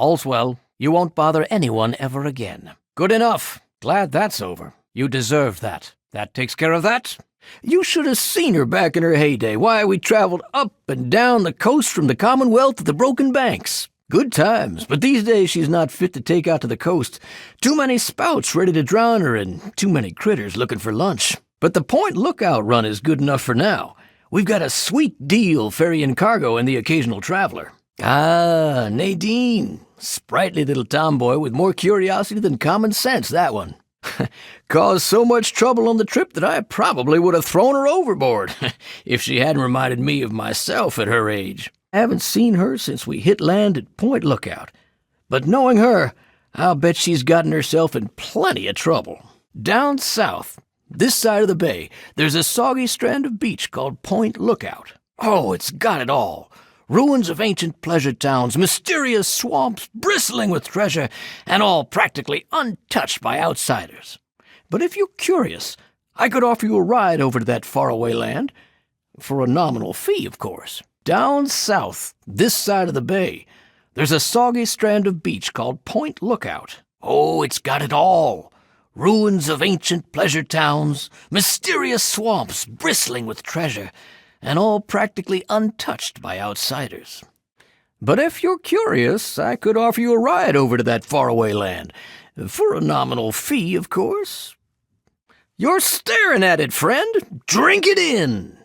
All's well. You won't bother anyone ever again. Good enough. Glad that's over. You deserve that. That takes care of that. You should have seen her back in her heyday. Why, we traveled up and down the coast from the Commonwealth to the Broken Banks. Good times, but these days she's not fit to take out to the coast. Too many spouts ready to drown her and too many critters looking for lunch. But the Point Lookout run is good enough for now. We've got a sweet deal ferrying cargo and the occasional traveler. Ah, Nadine. Sprightly little tomboy with more curiosity than common sense, that one. Caused so much trouble on the trip that I probably would have thrown her overboard if she hadn't reminded me of myself at her age. I haven't seen her since we hit land at Point Lookout. But knowing her, I'll bet she's gotten herself in plenty of trouble. Down south, this side of the bay, there's a soggy strand of beach called Point Lookout. Oh, it's got it all. Ruins of ancient pleasure towns, mysterious swamps bristling with treasure, and all practically untouched by outsiders. But if you're curious, I could offer you a ride over to that faraway land. For a nominal fee, of course. Down south, this side of the bay, there's a soggy strand of beach called Point Lookout. Oh, it's got it all. Ruins of ancient pleasure towns, mysterious swamps bristling with treasure, and all practically untouched by outsiders. But if you're curious, I could offer you a ride over to that faraway land. For a nominal fee, of course. You're staring at it, friend. Drink it in.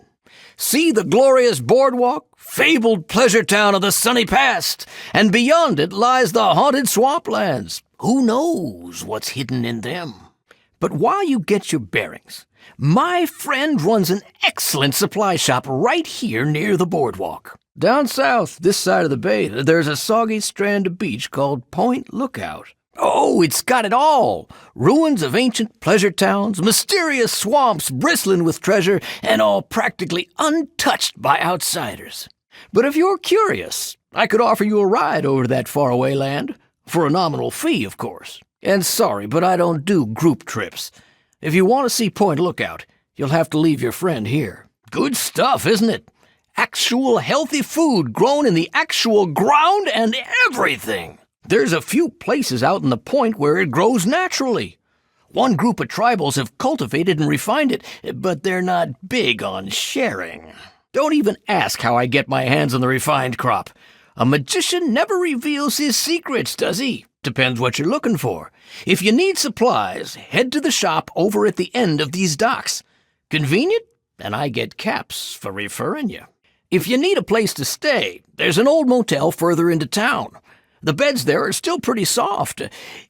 See the glorious boardwalk, fabled pleasure town of the sunny past, and beyond it lies the haunted swamplands. Who knows what's hidden in them? But while you get your bearings, my friend runs an excellent supply shop right here near the boardwalk. Down south, this side of the bay, there's a soggy strand of beach called Point Lookout. Oh, it's got it all. Ruins of ancient pleasure towns, mysterious swamps bristling with treasure, and all practically untouched by outsiders. But if you're curious, I could offer you a ride over to that faraway land. For a nominal fee, of course. And sorry, but I don't do group trips. If you want to see Point Lookout, you'll have to leave your friend here. Good stuff, isn't it? Actual healthy food grown in the actual ground and everything. There's a few places out in the point where it grows naturally. One group of tribals have cultivated and refined it, but they're not big on sharing. Don't even ask how I get my hands on the refined crop. A magician never reveals his secrets, does he? Depends what you're looking for. If you need supplies, head to the shop over at the end of these docks. Convenient, and I get caps for referring you. If you need a place to stay, there's an old motel further into town. The beds there are still pretty soft,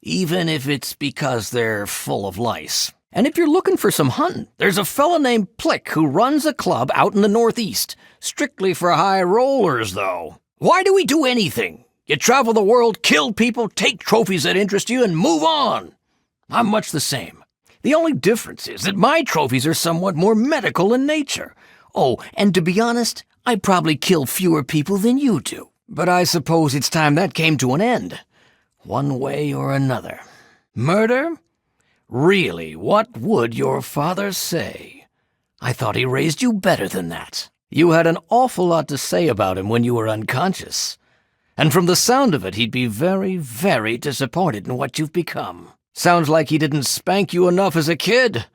even if it's because they're full of lice. And if you're looking for some hunting, there's a fella named Plick who runs a club out in the northeast. Strictly for high rollers, though. Why do we do anything? You travel the world, kill people, take trophies that interest you, and move on. I'm much the same. The only difference is that my trophies are somewhat more medical in nature. Oh, and to be honest, I probably kill fewer people than you do. But I suppose it's time that came to an end. One way or another. Murder? Really, what would your father say? I thought he raised you better than that. You had an awful lot to say about him when you were unconscious. And from the sound of it, he'd be very, very disappointed in what you've become. Sounds like he didn't spank you enough as a kid.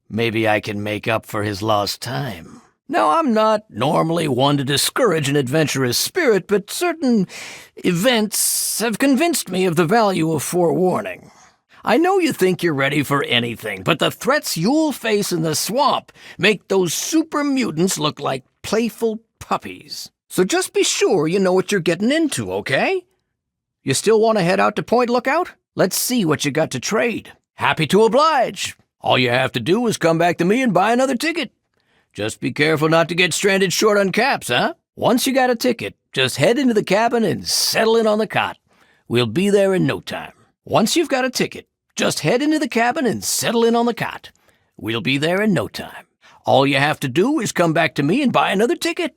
Maybe I can make up for his lost time. Now, I'm not normally one to discourage an adventurous spirit, but certain events have convinced me of the value of forewarning. I know you think you're ready for anything, but the threats you'll face in the swamp make those super mutants look like playful puppies. So just be sure you know what you're getting into, okay? You still want to head out to Point Lookout? Let's see what you got to trade. Happy to oblige. All you have to do is come back to me and buy another ticket. Just be careful not to get stranded short on caps, huh? Once you got a ticket, just head into the cabin and settle in on the cot. We'll be there in no time. Once you've got a ticket, just head into the cabin and settle in on the cot. We'll be there in no time. All you have to do is come back to me and buy another ticket.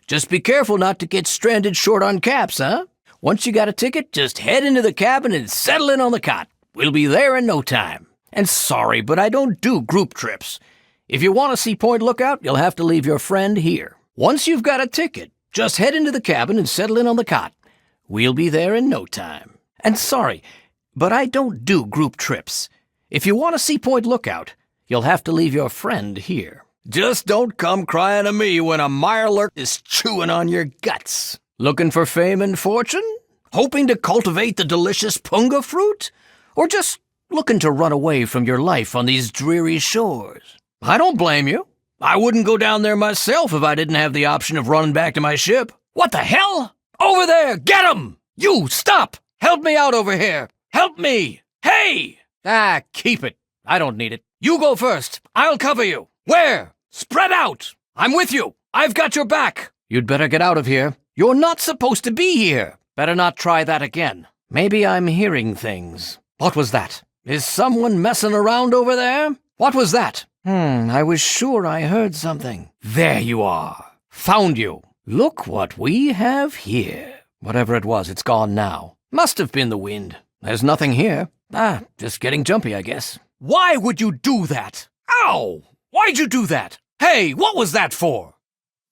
Just be careful not to get stranded short on caps, huh? Once you got a ticket, just head into the cabin and settle in on the cot. We'll be there in no time. And sorry, but I don't do group trips. If you want to see Point Lookout, you'll have to leave your friend here. Once you've got a ticket, just head into the cabin and settle in on the cot. We'll be there in no time. And sorry, but I don't do group trips. If you want to see Point Lookout, you'll have to leave your friend here. Just don't come crying to me when a mirelurk is chewing on your guts. Looking for fame and fortune? Hoping to cultivate the delicious punga fruit? Or just looking to run away from your life on these dreary shores? I don't blame you. I wouldn't go down there myself if I didn't have the option of running back to my ship. What the hell? Over there! Get him! You, stop! Help me out over here! Help me! Hey! Ah, keep it. I don't need it. You go first. I'll cover you. Where? Spread out! I'm with you. I've got your back. You'd better get out of here. You're not supposed to be here. Better not try that again. Maybe I'm hearing things. What was that? Is someone messing around over there? What was that? I was sure I heard something. There you are. Found you. Look what we have here. Whatever it was, it's gone now. Must have been the wind. There's nothing here. Just getting jumpy, I guess. Why would you do that? Ow! Why'd you do that? Hey, what was that for?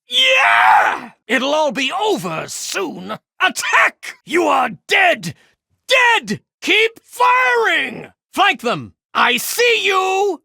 Yeah! It'll all be over soon. Attack! You are dead! Dead! Keep firing! Flank them! I see you!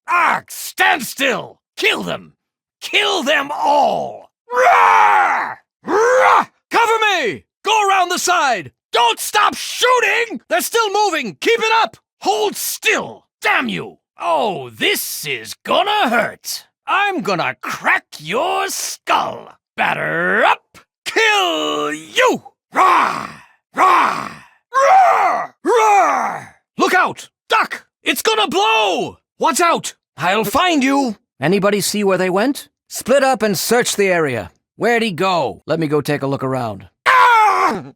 Ark, stand still! Kill them! Kill them all! Roar! Roar! Cover me! Go around the side! Don't stop shooting! They're still moving! Keep it up! Hold still! Damn you! Oh, this is gonna hurt! I'm gonna crack your skull! Batter up! Kill you! Roar! Roar! Roar! Roar! Look out! Duck! It's gonna blow! Watch out! I'll find you! Anybody see where they went? Split up and search the area. Where'd he go? Let me go take a look around. No!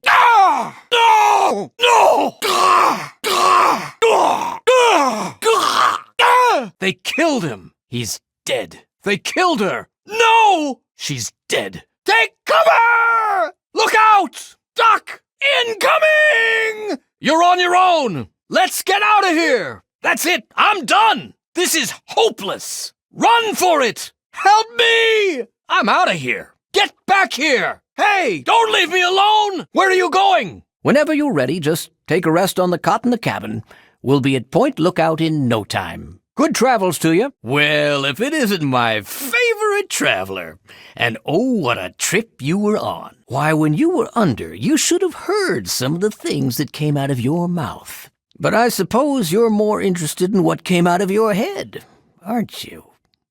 They killed him. He's dead. They killed her. No! She's dead. Take cover! Look out! Duck! Incoming! You're on your own. Let's get out of here. That's it. I'm done. This is hopeless. Run for it. Help me! I'm out of here. Get back here. Hey, don't leave me alone! Where are you going? Whenever you're ready, just take a rest on the cot in the cabin. We'll be at Point Lookout in no time. Good travels to you. Well, if it isn't my favorite traveler. And oh, what a trip you were on. Why, when you were under, you should have heard some of the things that came out of your mouth. But I suppose you're more interested in what came out of your head, aren't you?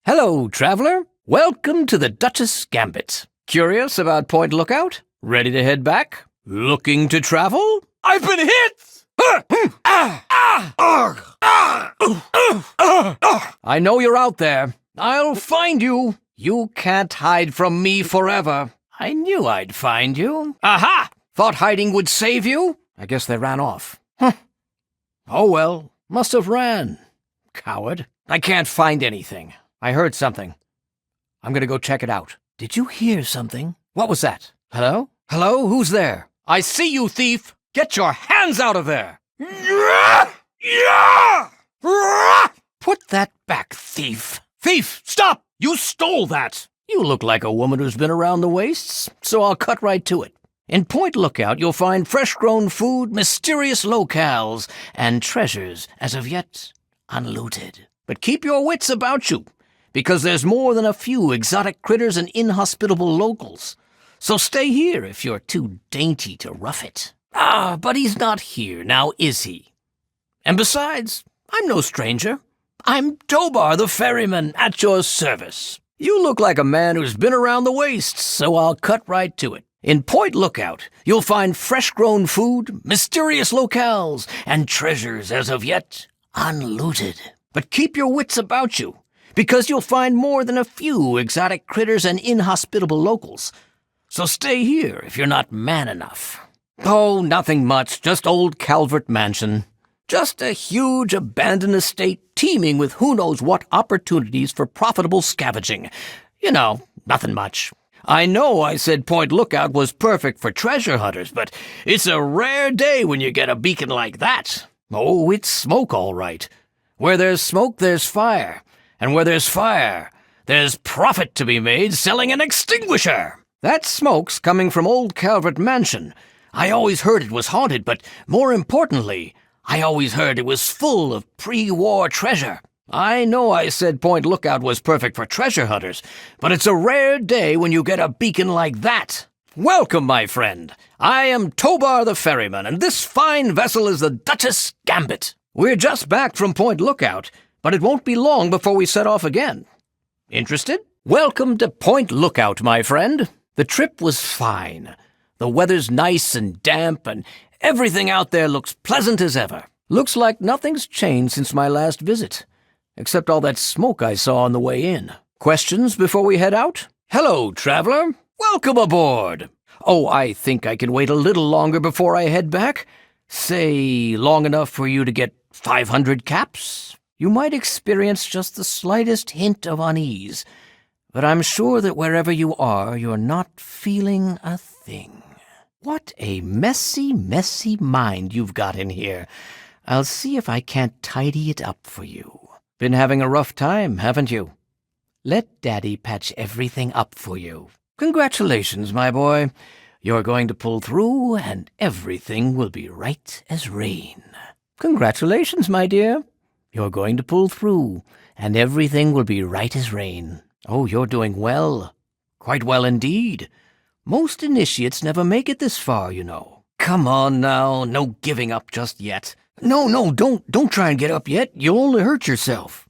Hello, traveler. Welcome to the Duchess Gambit. Curious about Point Lookout? Ready to head back? Looking to travel? I've been hit! I know you're out there. I'll find you. You can't hide from me forever. I knew I'd find you. Aha! Thought hiding would save you? I guess they ran off. Oh well, must have ran. Coward. I can't find anything. I heard something. I'm gonna go check it out. Did you hear something? What was that? Hello? Hello? Who's there? I see you, thief! Get your hands out of there! Put that back, thief! Thief, stop! You stole that! You look like a woman who's been around the wastes, so I'll cut right to it. In Point Lookout, you'll find fresh-grown food, mysterious locales, and treasures as of yet unlooted. But keep your wits about you, because there's more than a few exotic critters and inhospitable locals. So stay here if you're too dainty to rough it. But he's not here, now is he? And besides, I'm no stranger. I'm Tobar the ferryman at your service. You look like a man who's been around the wastes, so I'll cut right to it. In Point Lookout, you'll find fresh-grown food, mysterious locales, and treasures as of yet unlooted. But keep your wits about you, because you'll find more than a few exotic critters and inhospitable locals. So stay here if you're not man enough. Oh, nothing much, just old Calvert Mansion. Just a huge abandoned estate teeming with who knows what opportunities for profitable scavenging. You know, nothing much. I know I said Point Lookout was perfect for treasure hunters, but it's a rare day when you get a beacon like that. Oh, it's smoke all right. Where there's smoke, there's fire. And where there's fire, there's profit to be made selling an extinguisher. That smoke's coming from old Calvert Mansion. I always heard it was haunted, but more importantly, I always heard it was full of pre-war treasure. I know I said Point Lookout was perfect for treasure hunters, but it's a rare day when you get a beacon like that. Welcome, my friend. I am Tobar the ferryman, and this fine vessel is the Duchess Gambit. We're just back from Point Lookout, but it won't be long before we set off again. Interested? Welcome to Point Lookout, my friend. The trip was fine. The weather's nice and damp, and everything out there looks pleasant as ever. Looks like nothing's changed since my last visit, except all that smoke I saw on the way in. Questions before we head out? Hello, traveler. Welcome aboard. Oh, I think I can wait a little longer before I head back. Say, long enough for you to get 500 caps? You might experience just the slightest hint of unease, but I'm sure that wherever you are, you're not feeling a thing. What a messy, messy mind you've got in here. I'll see if I can't tidy it up for you. Been having a rough time, haven't you? Let Daddy patch everything up for you. Congratulations, my boy. You're going to pull through, and everything will be right as rain. Congratulations, my dear. You're going to pull through, and everything will be right as rain. Oh, you're doing well. Quite well indeed. Most initiates never make it this far, you know. Come on now, no giving up just yet. No, don't try and get up yet. You'll only hurt yourself.